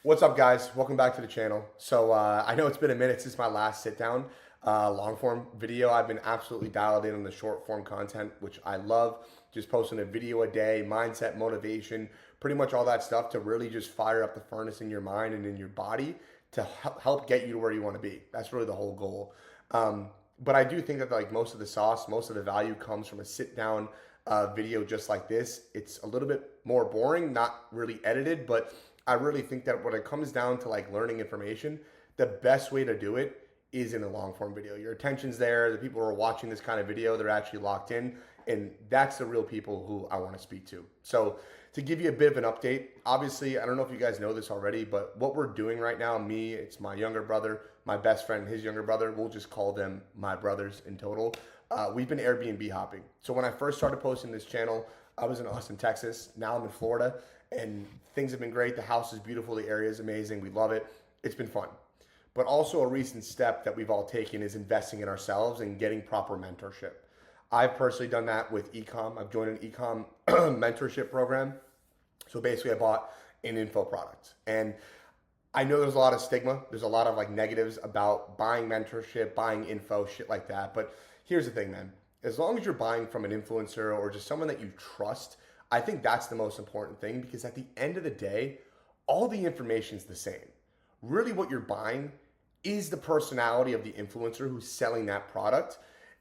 What's up, guys? Welcome back to the channel. I know it's been a minute since my last sit down long form video. I've been absolutely dialed in on the short form content, which I love. Just posting a video a day, mindset, motivation, pretty much all that stuff to really just fire up the furnace in your mind and in your body to help get you to where you want to be. That's really the whole goal. But I do think that like most of the sauce, most of the value comes from a sit down video just like this. It's a little bit more boring, not really edited, but I really think that when it comes down to like learning information, the best way to do it is in a long form video. Your attention's there. The people who are watching this kind of video, they're actually locked in. And that's the real people who I want to speak to. So to give you a bit of an update, obviously, I don't know if you guys know this already, but what we're doing right now, me, it's my younger brother, my best friend, his younger brother, we'll just call them my brothers in total. We've been Airbnb hopping. So when I first started posting this channel, I was in Austin, Texas. Now I'm in Florida, and things have been great. The house is beautiful. The area is amazing. We love it. It's been fun. But also a recent step that we've all taken is investing in ourselves and getting proper mentorship. I've personally done that with ecom. I've joined an ecom mentorship program. So basically I bought an info product. And I know there's a lot of stigma. There's a lot of like negatives about buying mentorship, buying info, shit like that. But here's the thing, man. As long as you're buying from an influencer or just someone that you trust, I think that's the most important thing, because at the end of the day, all the information is the same. Really what you're buying is the personality of the influencer who's selling that product.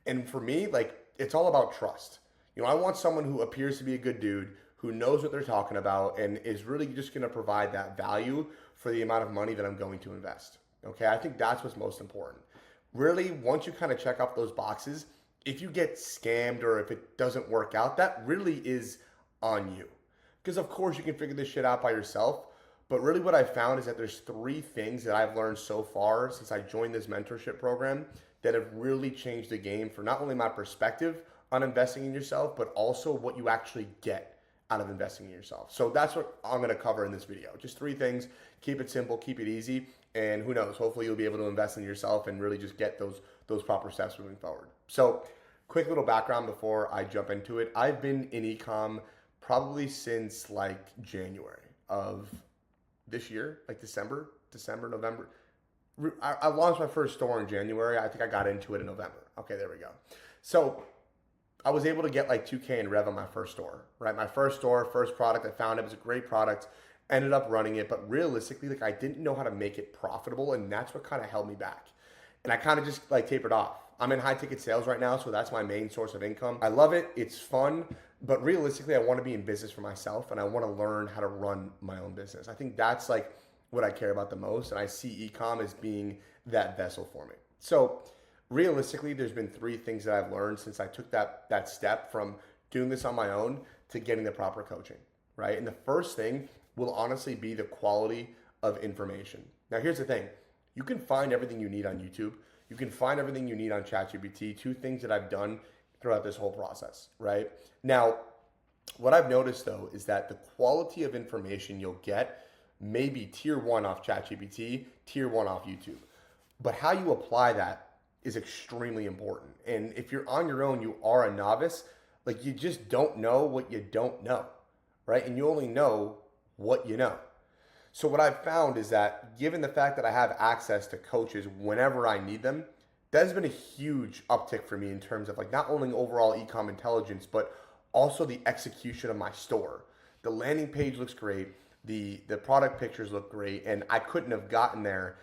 And for me, like, it's all about trust. You know, I want someone who appears to be a good dude, who knows what they're talking about, and is really just going to provide that value for the amount of money that I'm going to invest. Okay, I think that's what's most important. Really, once you kind of check off those boxes, if you get scammed or if it doesn't work out, that really is on you. Because of course you can figure this shit out by yourself, but really what I found is that there's three things that I've learned so far since I joined this mentorship program that have really changed the game for not only my perspective on investing in yourself, but also what you actually get out of investing in yourself. So that's what I'm going to cover in this video. Just three things. Keep it simple, keep it easy, and who knows, hopefully you'll be able to invest in yourself and really just get those proper steps moving forward. So quick little background before I jump into it. I've been in ecom probably since like January of this year, like December, November. I launched my first store in January. I think I got into it in November. Okay, there we go. So I was able to get like 2K in rev on my first store, right? My first store, first product, I found it was a great product, ended up running it, but realistically, like I didn't know how to make it profitable, and that's what kind of held me back. And I kind of just like tapered off. I'm in high ticket sales right now, so that's my main source of income. I love it, it's fun, but realistically, I want to be in business for myself, and I want to learn how to run my own business. I think that's like what I care about the most, and I see ecom as being that vessel for me. So realistically, there's been three things that I've learned since I took that step from doing this on my own to getting the proper coaching, right? And the first thing will honestly be the quality of information. Now, here's the thing. You can find everything you need on YouTube. You can find everything you need on ChatGPT, two things that I've done throughout this whole process, right? Now, what I've noticed though is that the quality of information you'll get may be tier one off ChatGPT, tier one off YouTube. But how you apply that is extremely important. And if you're on your own, you are a novice, like you just don't know what you don't know, right? And you only know what you know. So what I've found is that given the fact that I have access to coaches whenever I need them, that has been a huge uptick for me in terms of like not only overall ecom intelligence, but also the execution of my store. The landing page looks great. The product pictures look great. And I couldn't have gotten there,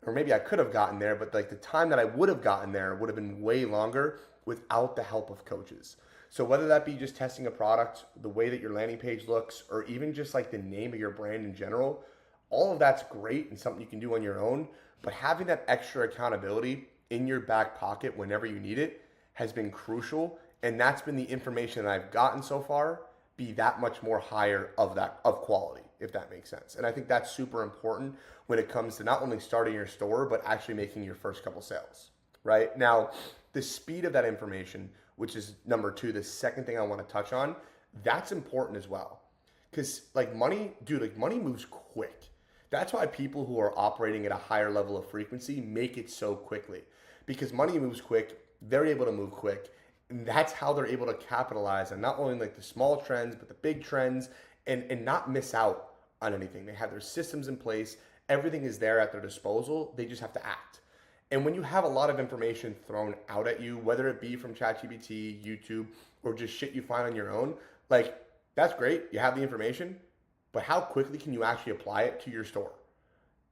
or maybe I could have gotten there, but like the time that I would have gotten there would have been way longer without the help of coaches. So whether that be just testing a product, the way that your landing page looks, or even just like the name of your brand in general, all of that's great and something you can do on your own, but having that extra accountability in your back pocket whenever you need it has been crucial. And that's been the information that I've gotten so far be that much more higher of quality, if that makes sense. And I think that's super important when it comes to not only starting your store, but actually making your first couple sales, right? Now, the speed of that information, which is number two, the second thing I want to touch on, that's important as well. Because like money, dude, like money moves quick. That's why people who are operating at a higher level of frequency make it so quickly, because money moves quick. They're able to move quick. And that's how they're able to capitalize on not only like the small trends, but the big trends, and not miss out on anything. They have their systems in place. Everything is there at their disposal. They just have to act. And when you have a lot of information thrown out at you, whether it be from ChatGPT, YouTube, or just shit you find on your own, like that's great. You have the information, but how quickly can you actually apply it to your store?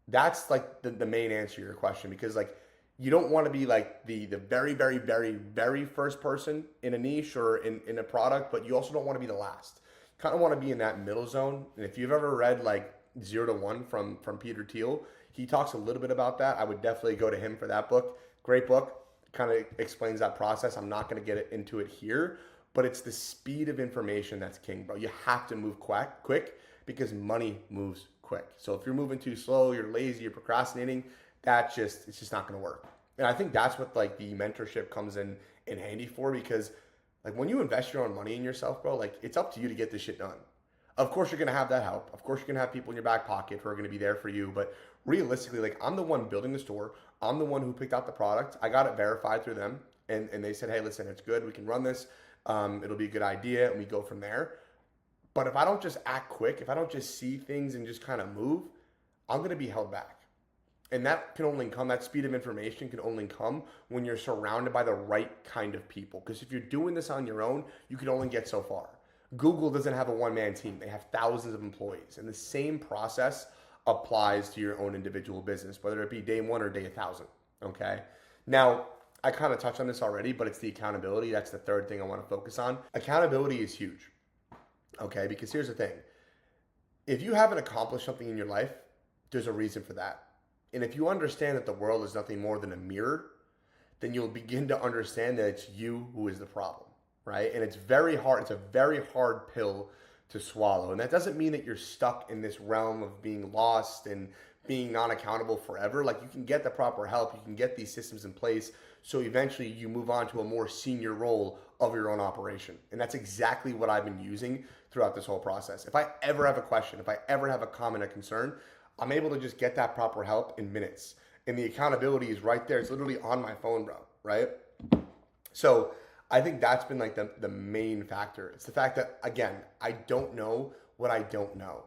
That's like the main answer to your question, because like you don't want to be like the very, very, very, very first person in a niche or in a product, but you also don't want to be the last. You kind of want to be in that middle zone. And if you've ever read like 0 to 1 from Peter Thiel, he talks a little bit about that. I would definitely go to him for that book. Great book. Kind of explains that process. I'm not going to get into it here, but it's the speed of information that's king, bro. You have to move quick because money moves quick. So if you're moving too slow, you're lazy, you're procrastinating, it's just not going to work. And I think that's what like the mentorship comes in handy for, because like when you invest your own money in yourself, bro, like it's up to you to get this shit done. Of course, you're going to have that help. Of course, you're going to have people in your back pocket who are going to be there for you. But realistically, like I'm the one building the store. I'm the one who picked out the product. I got it verified through them. And they said, hey, listen, it's good. We can run this. It'll be a good idea. And we go from there. But if I don't just act quick, if I don't just see things and just kind of move, I'm going to be held back. And that can only come, that speed of information can only come when you're surrounded by the right kind of people. Because if you're doing this on your own, you can only get so far. Google doesn't have a one-man team. They have thousands of employees. And the same process applies to your own individual business, whether it be day 1 or day 1,000, okay? Now, I kind of touched on this already, but it's the accountability. That's the third thing I want to focus on. Accountability is huge, okay? Because here's the thing. If you haven't accomplished something in your life, there's a reason for that. And if you understand that the world is nothing more than a mirror, then you'll begin to understand that it's you who is the problem, right? And it's very hard. It's a very hard pill to swallow. And that doesn't mean that you're stuck in this realm of being lost and being non-accountable forever. Like you can get the proper help. You can get these systems in place. So eventually you move on to a more senior role of your own operation. And that's exactly what I've been using throughout this whole process. If I ever have a question, if I ever have a comment, a concern, I'm able to just get that proper help in minutes. And the accountability is right there. It's literally on my phone, bro, right? So I think that's been like the main factor. It's the fact that, again, I don't know what I don't know.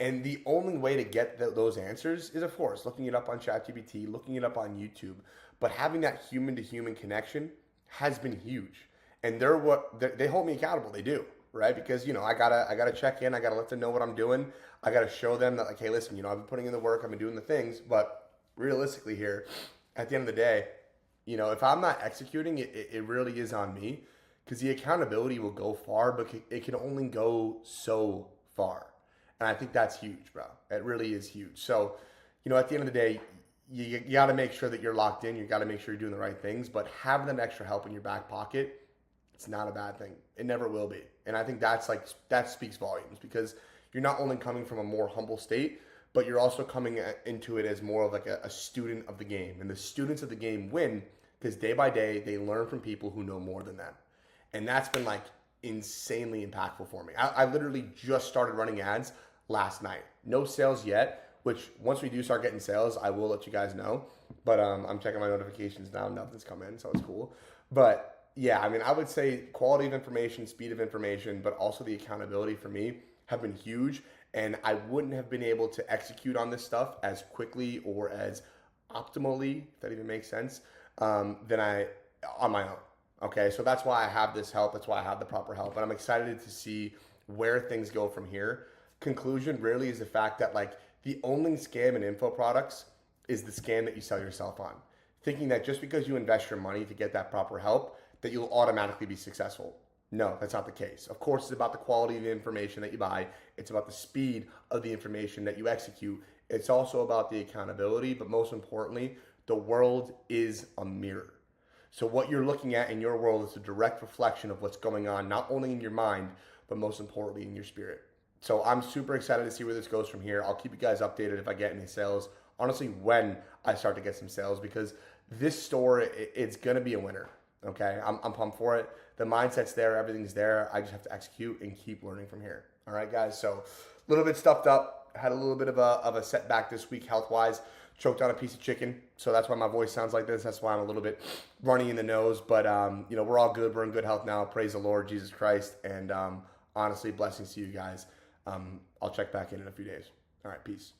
And the only way to get those answers is, of course, looking it up on ChatGPT, looking it up on YouTube. But having that human-to-human connection has been huge. And they hold me accountable. They do, right? Because, you know, I gotta check in. I gotta let them know what I'm doing. I gotta show them that, like, hey, listen, you know, I've been putting in the work. I've been doing the things. But realistically here, at the end of the day, you know, if I'm not executing, it really is on me, because the accountability will go far, but it can only go so far. And I think that's huge, bro. It really is huge. So, you know, at the end of the day, you got to make sure that you're locked in. You got to make sure you're doing the right things. But having that extra help in your back pocket, it's not a bad thing. It never will be. And I think that speaks volumes, because you're not only coming from a more humble state, but you're also coming into it as more of like a student of the game. And the students of the game win because day by day, they learn from people who know more than them. And that's been like insanely impactful for me. I literally just started running ads last night. No sales yet, which once we do start getting sales, I will let you guys know. But I'm checking my notifications now. Nothing's come in, so it's cool. But yeah, I mean, I would say quality of information, speed of information, but also the accountability for me have been huge. And I wouldn't have been able to execute on this stuff as quickly or as optimally, if that even makes sense, than I on my own. Okay, so that's why I have this help. That's why I have the proper help. And I'm excited to see where things go from here. Conclusion really is the fact that like the only scam in info products is the scam that you sell yourself on. Thinking that just because you invest your money to get that proper help, that you'll automatically be successful. No, that's not the case. Of course, it's about the quality of the information that you buy. It's about the speed of the information that you execute. It's also about the accountability, but most importantly, the world is a mirror. So what you're looking at in your world is a direct reflection of what's going on, not only in your mind, but most importantly in your spirit. So I'm super excited to see where this goes from here. I'll keep you guys updated if I get any sales. Honestly, when I start to get some sales, because this store, it's going to be a winner. Okay, I'm pumped for it. The mindset's there, everything's there. I just have to execute and keep learning from here. All right, guys. So a little bit stuffed up. Had a little bit of a setback this week health-wise. Choked on a piece of chicken, so that's why my voice sounds like this. That's why I'm a little bit runny in the nose. But you know, we're all good. We're in good health now. Praise the Lord Jesus Christ. And honestly, blessings to you guys. I'll check back in a few days. All right, peace.